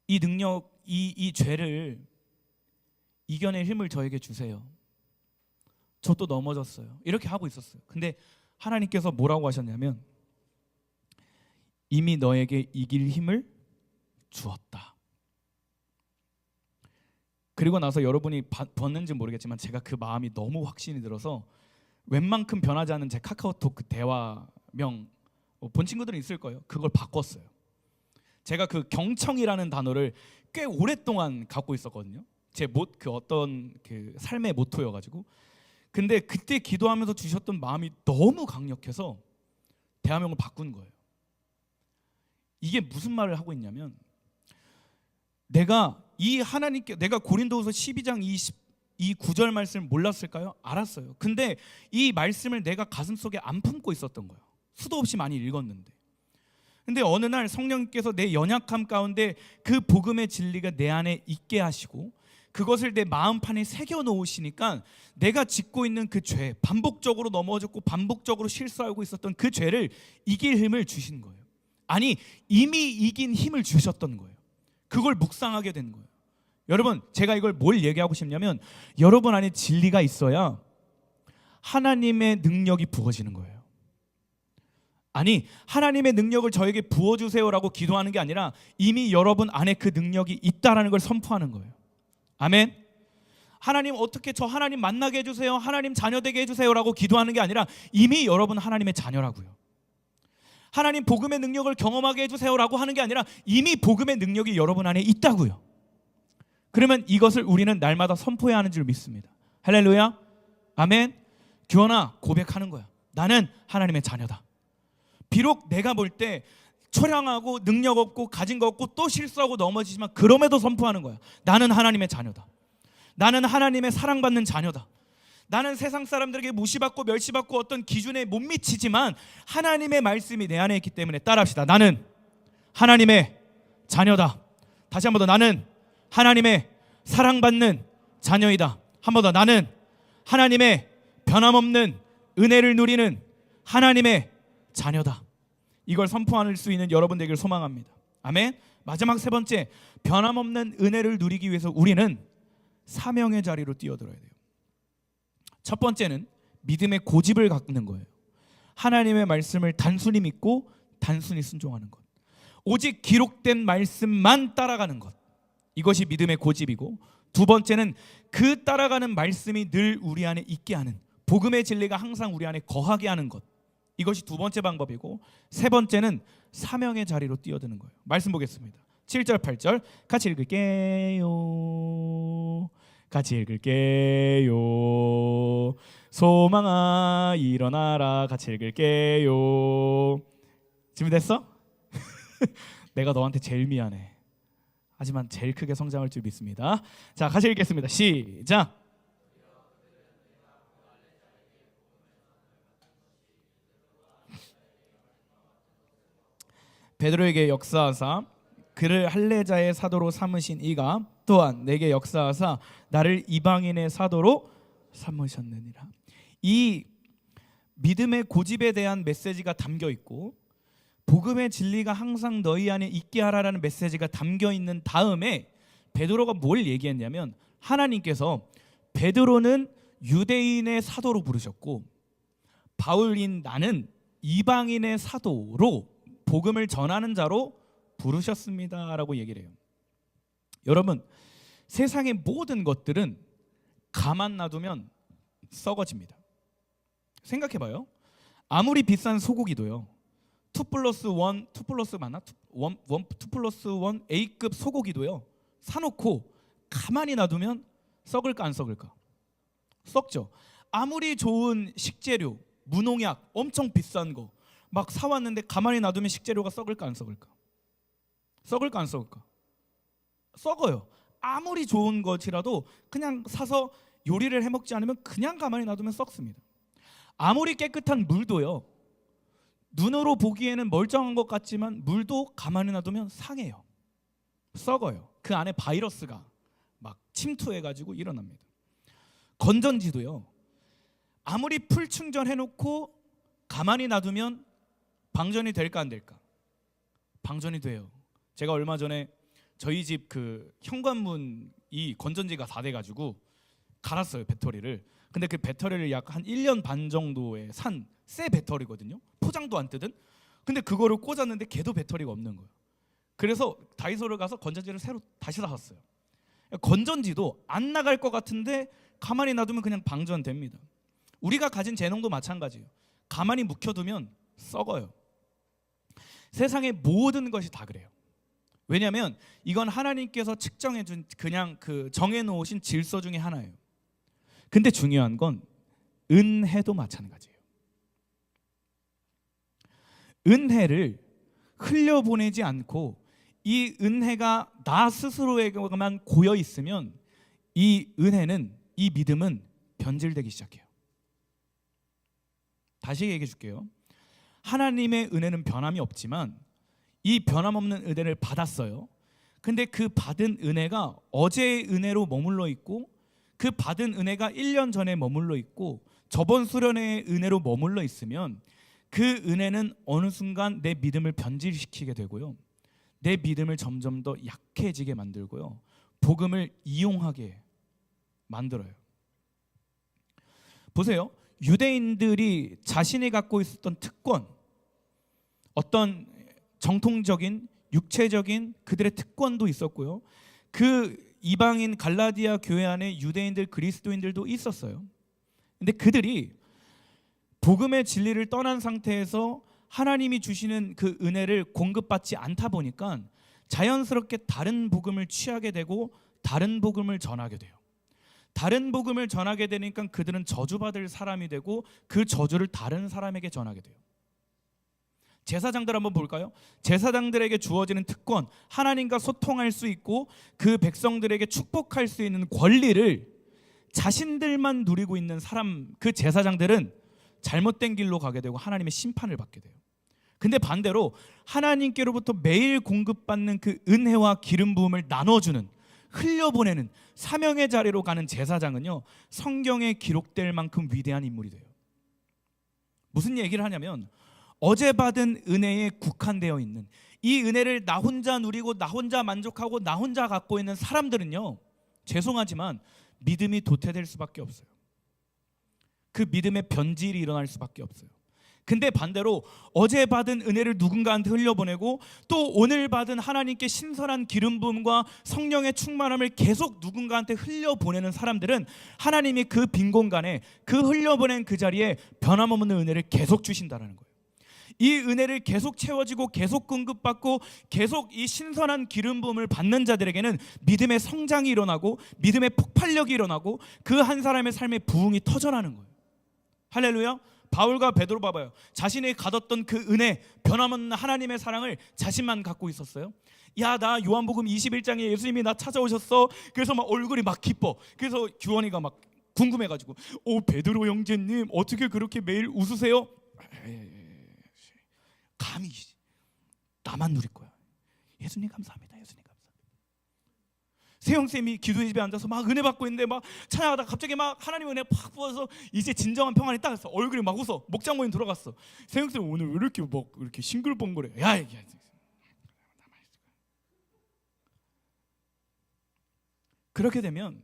Speaker 1: 이 능력, 이 죄를 이겨낼 힘을 저에게 주세요. 저 또 넘어졌어요. 이렇게 하고 있었어요. 근데 하나님께서 뭐라고 하셨냐면, 이미 너에게 이길 힘을 주었다. 그리고 나서 여러분이 봤는지 모르겠지만 제가 그 마음이 너무 확신이 들어서 웬만큼 변하지 않은 제 카카오톡 그 대화명, 본 친구들은 있을 거예요. 그걸 바꿨어요. 제가 그 경청이라는 단어를 꽤 오랫동안 갖고 있었거든요. 제 어떤 그 삶의 모토여가지고. 근데 그때 기도하면서 주셨던 마음이 너무 강력해서 대화명을 바꾼 거예요. 이게 무슨 말을 하고 있냐면, 내가 고린도후서 12장 이 9절 말씀을 몰랐을까요? 알았어요. 근데 이 말씀을 내가 가슴속에 안 품고 있었던 거예요. 수도 없이 많이 읽었는데. 근데 어느 날 성령께서 내 연약함 가운데 그 복음의 진리가 내 안에 있게 하시고 그것을 내 마음판에 새겨 놓으시니까 내가 짓고 있는 그 죄, 반복적으로 넘어졌고 반복적으로 실수하고 있었던 그 죄를 이길 힘을 주신 거예요. 아니, 이미 이긴 힘을 주셨던 거예요. 그걸 묵상하게 된 거예요. 여러분, 제가 이걸 뭘 얘기하고 싶냐면, 여러분 안에 진리가 있어야 하나님의 능력이 부어지는 거예요. 아니, 하나님의 능력을 저에게 부어주세요라고 기도하는 게 아니라 이미 여러분 안에 그 능력이 있다라는 걸 선포하는 거예요. 아멘. 하나님, 어떻게 저 하나님 만나게 해주세요, 하나님 자녀 되게 해주세요라고 기도하는 게 아니라 이미 여러분 하나님의 자녀라고요. 하나님 복음의 능력을 경험하게 해주세요라고 하는 게 아니라 이미 복음의 능력이 여러분 안에 있다고요. 그러면 이것을 우리는 날마다 선포해야 하는 줄 믿습니다. 할렐루야. 아멘. 규현아, 고백하는 거야. 나는 하나님의 자녀다. 비록 내가 볼 때 초량하고 능력 없고 가진 거 없고 또 실수하고 넘어지지만 그럼에도 선포하는 거야. 나는 하나님의 자녀다. 나는 하나님의 사랑받는 자녀다. 나는 세상 사람들에게 무시받고 멸시받고 어떤 기준에 못 미치지만 하나님의 말씀이 내 안에 있기 때문에 따라합시다. 나는 하나님의 자녀다. 다시 한 번 더, 나는 하나님의 사랑받는 자녀이다. 한 번 더, 나는 하나님의 변함없는 은혜를 누리는 하나님의 자녀다. 이걸 선포할 수 있는 여러분 되기를 소망합니다. 아멘. 마지막 세 번째, 변함없는 은혜를 누리기 위해서 우리는 사명의 자리로 뛰어들어야 돼요. 첫 번째는 믿음의 고집을 갖는 거예요. 하나님의 말씀을 단순히 믿고 단순히 순종하는 것, 오직 기록된 말씀만 따라가는 것, 이것이 믿음의 고집이고, 두 번째는 그 따라가는 말씀이 늘 우리 안에 있게 하는, 복음의 진리가 항상 우리 안에 거하게 하는 것, 이것이 두 번째 방법이고, 세 번째는 사명의 자리로 뛰어드는 거예요. 말씀 보겠습니다. 7절 8절 같이 읽을게요. 같이 읽을게요. 소망아 일어나라. 같이 읽을게요. 준비됐어? 내가 너한테 제일 미안해. 하지만 제일 크게 성장할 줄 믿습니다. 자, 같이 읽겠습니다. 시작. 베드로에게 역사하사 그를 할례자의 사도로 삼으신 이가 또한 내게 역사하사 나를 이방인의 사도로 삼으셨느니라. 이 믿음의 고집에 대한 메시지가 담겨 있고 복음의 진리가 항상 너희 안에 있게 하라라는 메시지가 담겨 있는 다음에 베드로가 뭘 얘기했냐면 하나님께서 베드로는 유대인의 사도로 부르셨고 바울인 나는 이방인의 사도로 복음을 전하는 자로 부르셨습니다라고 얘기를 해요. 여러분, 세상의 모든 것들은 가만 놔두면 썩어집니다. 생각해봐요. 아무리 비싼 소고기도요. 2 플러스 1, 2 플러스 맞나? 2 플러스 1 A급 소고기도요. 사놓고 가만히 놔두면 썩을까 안 썩을까? 썩죠. 아무리 좋은 식재료, 무농약, 엄청 비싼 거 막 사왔는데 가만히 놔두면 식재료가 썩을까 안 썩을까? 썩을까 안 썩을까? 썩어요. 아무리 좋은 것이라도 그냥 사서 요리를 해먹지 않으면 그냥 가만히 놔두면 썩습니다. 아무리 깨끗한 물도요. 눈으로 보기에는 멀쩡한 것 같지만 물도 가만히 놔두면 상해요. 썩어요. 그 안에 바이러스가 막 침투해가지고 일어납니다. 건전지도요. 아무리 풀 충전해놓고 가만히 놔두면 방전이 될까 안 될까? 방전이 돼요. 제가 얼마 전에 저희 집 그 현관문이 건전지가 다 돼가지고 갈았어요, 배터리를. 근데 그 배터리를 약 한 1년 반 정도에 산 새 배터리거든요. 포장도 안 뜯은. 근데 그거를 꽂았는데 걔도 배터리가 없는 거예요. 그래서 다이소를 가서 건전지를 새로 다시 샀어요. 건전지도 안 나갈 것 같은데 가만히 놔두면 그냥 방전됩니다. 우리가 가진 재능도 마찬가지예요. 가만히 묵혀두면 썩어요. 세상의 모든 것이 다 그래요. 왜냐하면 이건 하나님께서 측정해준 그냥 그 정해놓으신 질서 중에 하나예요. 근데 중요한 건 은혜도 마찬가지예요. 은혜를 흘려보내지 않고 이 은혜가 나 스스로에게만 고여 있으면 이 은혜는, 이 믿음은 변질되기 시작해요. 다시 얘기해 줄게요. 하나님의 은혜는 변함이 없지만 이 변함없는 은혜를 받았어요. 근데 그 받은 은혜가 어제의 은혜로 머물러 있고 그 받은 은혜가 1년 전에 머물러 있고 저번 수련회의 은혜로 머물러 있으면 그 은혜는 어느 순간 내 믿음을 변질시키게 되고요. 내 믿음을 점점 더 약해지게 만들고요. 복음을 이용하게 만들어요. 보세요. 유대인들이 자신이 갖고 있었던 특권, 어떤 정통적인 육체적인 그들의 특권도 있었고요. 그 이방인 갈라디아 교회 안에 유대인들, 그리스도인들도 있었어요. 근데 그들이 복음의 진리를 떠난 상태에서 하나님이 주시는 그 은혜를 공급받지 않다 보니까 자연스럽게 다른 복음을 취하게 되고 다른 복음을 전하게 돼요. 다른 복음을 전하게 되니까 그들은 저주받을 사람이 되고 그 저주를 다른 사람에게 전하게 돼요. 제사장들 한번 볼까요? 제사장들에게 주어지는 특권, 하나님과 소통할 수 있고 그 백성들에게 축복할 수 있는 권리를 자신들만 누리고 있는 사람, 그 제사장들은 잘못된 길로 가게 되고 하나님의 심판을 받게 돼요. 근데 반대로 하나님께로부터 매일 공급받는 그 은혜와 기름 부음을 나눠주는, 흘려보내는 사명의 자리로 가는 제사장은요, 성경에 기록될 만큼 위대한 인물이 돼요. 무슨 얘기를 하냐면 어제 받은 은혜에 국한되어 있는 이 은혜를 나 혼자 누리고 나 혼자 만족하고 나 혼자 갖고 있는 사람들은요, 죄송하지만 믿음이 도태될 수밖에 없어요. 그 믿음의 변질이 일어날 수밖에 없어요. 근데 반대로 어제 받은 은혜를 누군가한테 흘려보내고 또 오늘 받은 하나님께 신선한 기름 부음과 성령의 충만함을 계속 누군가한테 흘려보내는 사람들은 하나님이 그 빈 공간에, 그 흘려보낸 그 자리에 변함없는 은혜를 계속 주신다는 거예요. 이 은혜를 계속 채워지고 계속 공급받고 계속 이 신선한 기름 부음을 받는 자들에게는 믿음의 성장이 일어나고 믿음의 폭발력이 일어나고 그 한 사람의 삶의 부흥이 터져나는 거예요. 할렐루야. 바울과 베드로 봐봐요. 자신이 가졌던 그 은혜, 변함없는 하나님의 사랑을 자신만 갖고 있었어요. 야, 나 요한복음 21장에 예수님이 나 찾아오셨어. 그래서 막 얼굴이 막 기뻐. 그래서 규원이가 막 궁금해가지고, 오, 베드로 형제님 어떻게 그렇게 매일 웃으세요? 감히 나만 누릴 거야. 예수님 감사합니다. 예수님 감사합니다. 세영쌤이 기도의 집에 앉아서 막 은혜 받고 있는데 막 찬양하다가 갑자기 막 하나님 은혜 팍 부어서 이제 진정한 평안이 딱 왔어. 얼굴이 막 웃어. 목장모님 들어갔어. 세영쌤 오늘 왜 이렇게 막 이렇게 싱글벙글해? 야 이게 그렇게 되면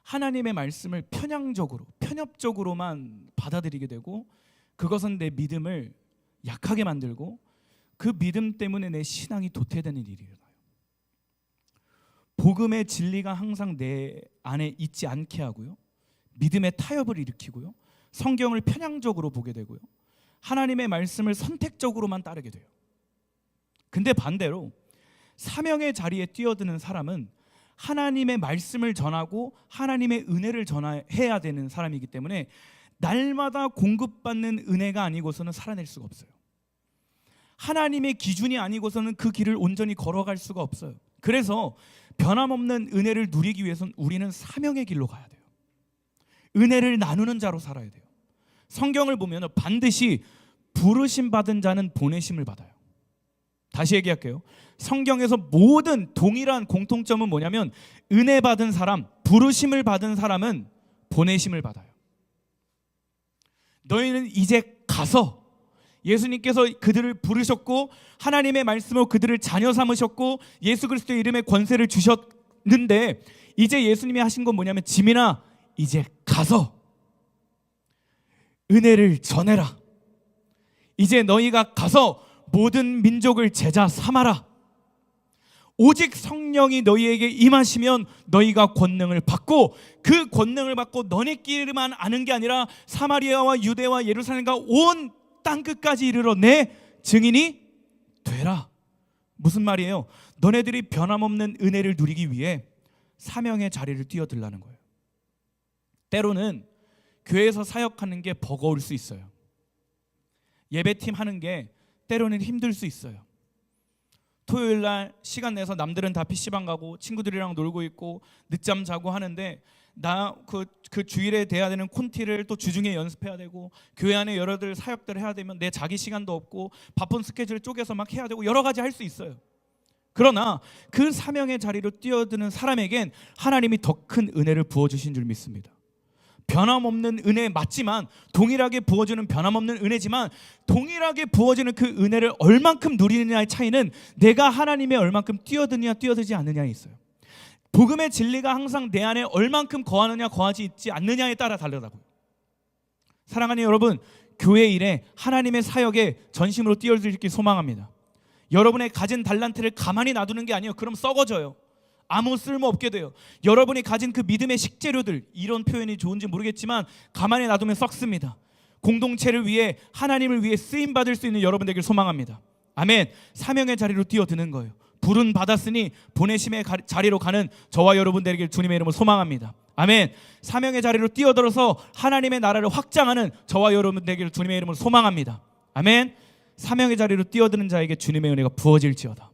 Speaker 1: 하나님의 말씀을 편향적으로 편협적으로만 받아들이게 되고 그것은 내 믿음을 약하게 만들고 그 믿음 때문에 내 신앙이 도태되는 일이 일어나요. 복음의 진리가 항상 내 안에 있지 않게 하고요, 믿음의 타협을 일으키고요, 성경을 편향적으로 보게 되고요, 하나님의 말씀을 선택적으로만 따르게 돼요. 근데 반대로 사명의 자리에 뛰어드는 사람은 하나님의 말씀을 전하고 하나님의 은혜를 전해야 되는 사람이기 때문에 날마다 공급받는 은혜가 아니고서는 살아낼 수가 없어요. 하나님의 기준이 아니고서는 그 길을 온전히 걸어갈 수가 없어요. 그래서 변함없는 은혜를 누리기 위해서는 우리는 사명의 길로 가야 돼요. 은혜를 나누는 자로 살아야 돼요. 성경을 보면 반드시 부르심 받은 자는 보내심을 받아요. 다시 얘기할게요. 성경에서 모든 동일한 공통점은 뭐냐면 은혜 받은 사람, 부르심을 받은 사람은 보내심을 받아요. 너희는 이제 가서, 예수님께서 그들을 부르셨고 하나님의 말씀으로 그들을 자녀 삼으셨고 예수 그리스도의 이름의 권세를 주셨는데 이제 예수님이 하신 건 뭐냐면 지민아 이제 가서 은혜를 전해라. 이제 너희가 가서 모든 민족을 제자 삼아라. 오직 성령이 너희에게 임하시면 너희가 권능을 받고 그 권능을 받고 너네끼리만 아는 게 아니라 사마리아와 유대와 예루살렘과 온 땅끝까지 이르러 내 증인이 되라. 무슨 말이에요? 너네들이 변함없는 은혜를 누리기 위해 사명의 자리를 뛰어들라는 거예요. 때로는 교회에서 사역하는 게 버거울 수 있어요. 예배팀 하는 게 때로는 힘들 수 있어요. 토요일 날 시간 내서 남들은 다 PC방 가고 친구들이랑 놀고 있고 늦잠 자고 하는데 나 그 주일에 돼야 되는 콘티를 또 주중에 연습해야 되고 교회 안에 여러들 사역들을 해야 되면 내 자기 시간도 없고 바쁜 스케줄을 쪼개서 막 해야 되고 여러 가지 할 수 있어요. 그러나 그 사명의 자리로 뛰어드는 사람에겐 하나님이 더 큰 은혜를 부어주신 줄 믿습니다. 변함없는 은혜 맞지만 동일하게 부어주는 변함없는 은혜지만 동일하게 부어지는 그 은혜를 얼만큼 누리느냐의 차이는 내가 하나님의 얼만큼 뛰어드느냐 뛰어들지 않느냐에 있어요. 복음의 진리가 항상 내 안에 얼만큼 거하느냐 거하지 있지 않느냐에 따라 다르다고요. 사랑하는 여러분, 교회 일에 하나님의 사역에 전심으로 뛰어들길 소망합니다. 여러분의 가진 달란트를 가만히 놔두는 게 아니에요. 그럼 썩어져요. 아무 쓸모없게 돼요. 여러분이 가진 그 믿음의 식재료들, 이런 표현이 좋은지 모르겠지만 가만히 놔두면 썩습니다. 공동체를 위해 하나님을 위해 쓰임받을 수 있는 여러분 되길 소망합니다. 아멘. 사명의 자리로 뛰어드는 거예요. 부른 받았으니 보내심의 자리로 가는 저와 여러분 되길 주님의 이름으로 소망합니다. 아멘. 사명의 자리로 뛰어들어서 하나님의 나라를 확장하는 저와 여러분 되길 주님의 이름으로 소망합니다. 아멘. 사명의 자리로 뛰어드는 자에게 주님의 은혜가 부어질지어다.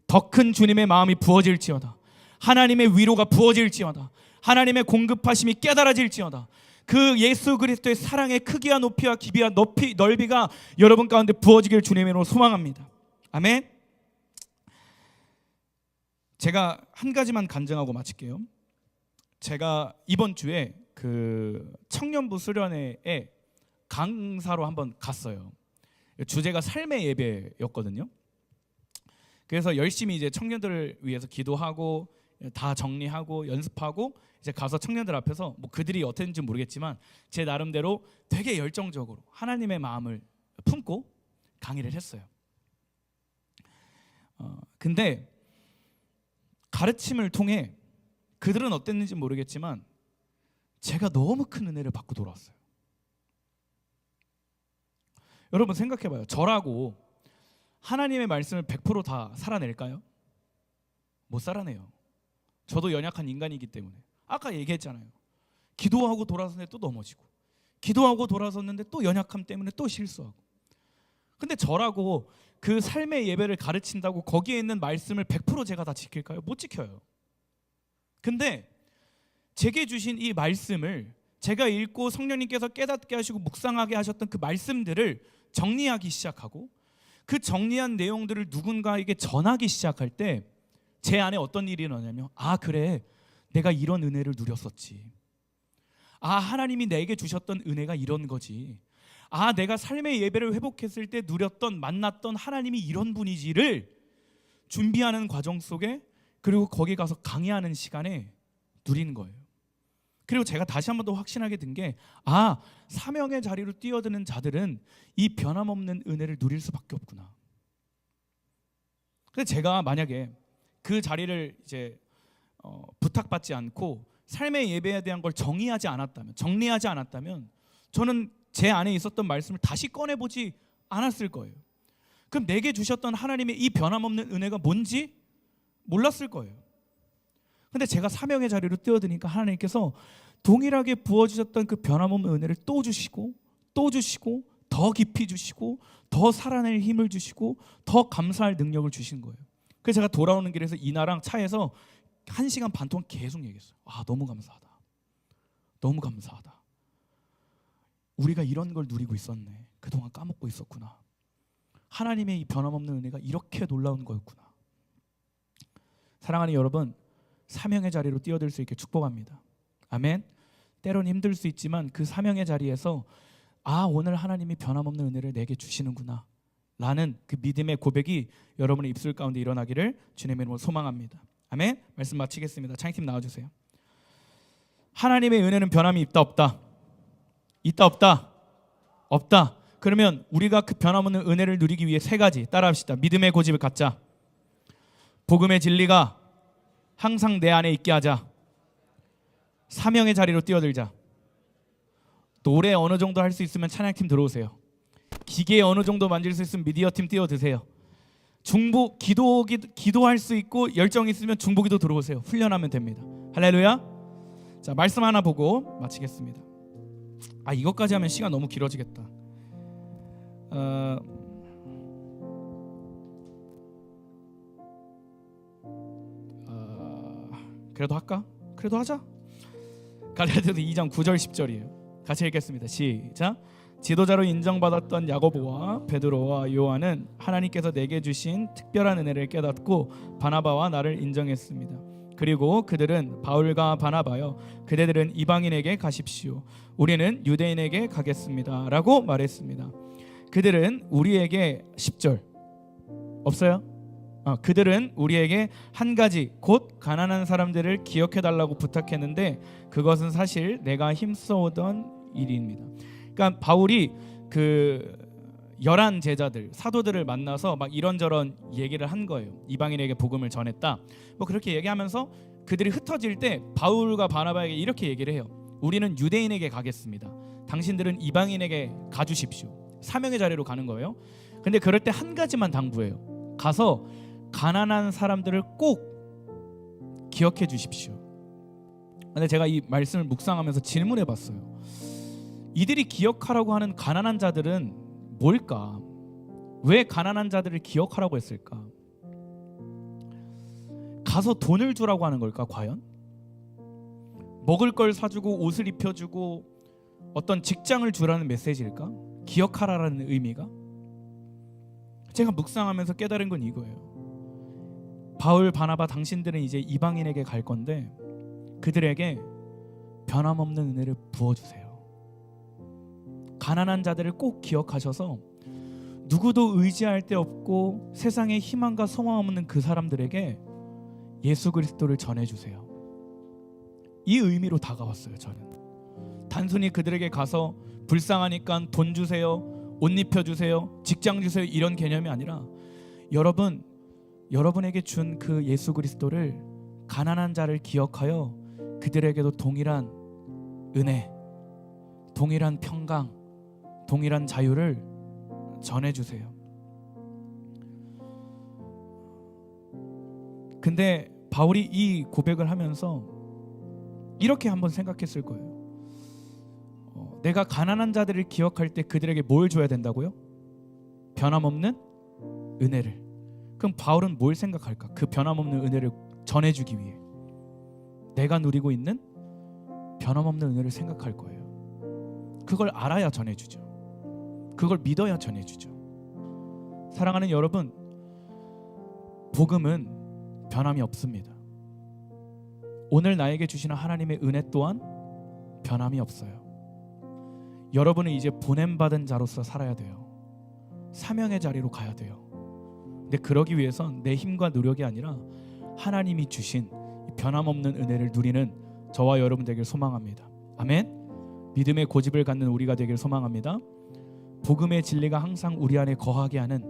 Speaker 1: 더 큰 주님의 마음이 부어질지어다. 하나님의 위로가 부어질지어다. 하나님의 공급하심이 깨달아질지어다. 그 예수 그리스도의 사랑의 크기와 높이와 깊이와 넓이가 여러분 가운데 부어지길 주님의 이름으로 소망합니다. 아멘. 제가 한 가지만 간증하고 마칠게요. 제가 이번 주에 그 청년부 수련회에 강사로 한번 갔어요. 주제가 삶의 예배였거든요. 그래서 열심히 이제 청년들을 위해서 기도하고 다 정리하고 연습하고 이제 가서 청년들 앞에서 뭐 그들이 어땠는지 모르겠지만 제 나름대로 되게 열정적으로 하나님의 마음을 품고 강의를 했어요. 근데 가르침을 통해 그들은 어땠는지 모르겠지만 제가 너무 큰 은혜를 받고 돌아왔어요. 여러분 생각해봐요. 저라고 하나님의 말씀을 100% 다 살아낼까요? 못 살아내요. 저도 연약한 인간이기 때문에. 아까 얘기했잖아요. 기도하고 돌아섰는데 또 넘어지고, 기도하고 돌아섰는데 또 연약함 때문에 또 실수하고. 근데 저라고 그 삶의 예배를 가르친다고 거기에 있는 말씀을 100% 제가 다 지킬까요? 못 지켜요. 근데 제게 주신 이 말씀을 제가 읽고 성령님께서 깨닫게 하시고 묵상하게 하셨던 그 말씀들을 정리하기 시작하고 그 정리한 내용들을 누군가에게 전하기 시작할 때 제 안에 어떤 일이 일어나냐면, 아 그래, 내가 이런 은혜를 누렸었지. 아 하나님이 내게 주셨던 은혜가 이런 거지. 아 내가 삶의 예배를 회복했을 때 누렸던, 만났던 하나님이 이런 분이지를 준비하는 과정 속에, 그리고 거기 가서 강의하는 시간에 누리는 거예요. 그리고 제가 다시 한 번 더 확신하게 된 게, 아 사명의 자리로 뛰어드는 자들은 이 변함없는 은혜를 누릴 수밖에 없구나. 근데 제가 만약에 그 자리를 이제 부탁받지 않고 삶의 예배에 대한 걸 정리하지 않았다면 저는 제 안에 있었던 말씀을 다시 꺼내보지 않았을 거예요. 그럼 내게 주셨던 하나님의 이 변함없는 은혜가 뭔지 몰랐을 거예요. 근데 제가 사명의 자리로 뛰어드니까 하나님께서 동일하게 부어주셨던 그 변함없는 은혜를 또 주시고 또 주시고 더 깊이 주시고 더 살아낼 힘을 주시고 더 감사할 능력을 주신 거예요. 그래서 제가 돌아오는 길에서 이나랑 차에서 1시간 반 동안 계속 얘기했어요. 아 너무 감사하다. 너무 감사하다. 우리가 이런 걸 누리고 있었네. 그동안 까먹고 있었구나. 하나님의 이 변함없는 은혜가 이렇게 놀라운 거였구나. 사랑하는 여러분, 사명의 자리로 뛰어들 수 있게 축복합니다. 아멘. 때론 힘들 수 있지만 그 사명의 자리에서 아 오늘 하나님이 변함없는 은혜를 내게 주시는구나 라는 그 믿음의 고백이 여러분의 입술 가운데 일어나기를 주님의 이름으로 소망합니다. 아멘. 말씀 마치겠습니다. 찬양팀 나와주세요. 하나님의 은혜는 변함이 있다 없다? 있다 없다? 없다. 그러면 우리가 그 변함없는 은혜를 누리기 위해 3가지 따라합시다. 믿음의 고집을 갖자. 복음의 진리가 항상 내 안에 있게 하자. 사명의 자리로 뛰어들자. 노래 어느 정도 할 수 있으면 찬양팀 들어오세요. 기계 어느 정도 만질 수 있으면 미디어팀 뛰어드세요. 기도할 수 있고 열정이 있으면 중보기도 들어오세요. 훈련하면 됩니다. 할렐루야. 자, 말씀 하나 보고 마치겠습니다. 아 이것까지 하면 시간 너무 길어지겠다. 그래도 할까? 그래도 하자. 갈라디아서 2장 9절 10절이에요. 같이 읽겠습니다. 시작. 지도자로 인정받았던 야고보와 베드로와 요한은 하나님께서 내게 주신 특별한 은혜를 깨닫고 바나바와 나를 인정했습니다. 그리고 그들은 바울과 바나바여 그대들은 이방인에게 가십시오. 우리는 유대인에게 가겠습니다 라고 말했습니다. 그들은 우리에게 10절 없어요? 그들은 우리에게 한 가지 곧 가난한 사람들을 기억해달라고 부탁했는데 그것은 사실 내가 힘써오던 일입니다. 그러니까 바울이 그 11 제자들 사도들을 만나서 막 이런저런 얘기를 한 거예요. 이방인에게 복음을 전했다. 뭐 그렇게 얘기하면서 그들이 흩어질 때 바울과 바나바에게 이렇게 얘기를 해요. 우리는 유대인에게 가겠습니다. 당신들은 이방인에게 가주십시오. 사명의 자리로 가는 거예요. 근데 그럴 때 한 가지만 당부해요. 가서 가난한 사람들을 꼭 기억해 주십시오. 근데 제가 이 말씀을 묵상하면서 질문해 봤어요. 이들이 기억하라고 하는 가난한 자들은 뭘까? 왜 가난한 자들을 기억하라고 했을까? 가서 돈을 주라고 하는 걸까 과연? 먹을 걸 사주고 옷을 입혀주고 어떤 직장을 주라는 메시지일까? 기억하라라는 의미가? 제가 묵상하면서 깨달은 건 이거예요. 바울, 바나바 당신들은 이제 이방인에게 갈 건데 그들에게 변함없는 은혜를 부어주세요. 가난한 자들을 꼭 기억하셔서 누구도 의지할 데 없고 세상에 희망과 소망 없는 그 사람들에게 예수 그리스도를 전해주세요. 이 의미로 다가왔어요. 저는 단순히 그들에게 가서 불쌍하니까 돈 주세요, 옷 입혀주세요, 직장 주세요 이런 개념이 아니라 여러분에게 준 그 예수 그리스도를 가난한 자를 기억하여 그들에게도 동일한 은혜, 동일한 평강, 동일한 자유를 전해주세요. 근데 바울이 이 고백을 하면서 이렇게 한번 생각했을 거예요. 내가 가난한 자들을 기억할 때 그들에게 뭘 줘야 된다고요? 변함없는 은혜를. 그럼 바울은 뭘 생각할까? 그 변함없는 은혜를 전해주기 위해 내가 누리고 있는 변함없는 은혜를 생각할 거예요. 그걸 알아야 전해주죠. 그걸 믿어야 전해주죠. 사랑하는 여러분, 복음은 변함이 없습니다. 오늘 나에게 주시는 하나님의 은혜 또한 변함이 없어요. 여러분은 이제 보냄받은 자로서 살아야 돼요. 사명의 자리로 가야 돼요. 근데 그러기 위해선 내 힘과 노력이 아니라 하나님이 주신 변함없는 은혜를 누리는 저와 여러분 되길 소망합니다. 아멘. 믿음의 고집을 갖는 우리가 되길 소망합니다. 복음의 진리가 항상 우리 안에 거하게 하는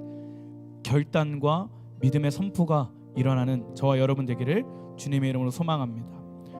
Speaker 1: 결단과 믿음의 선포가 일어나는 저와 여러분 되기를 주님의 이름으로 소망합니다.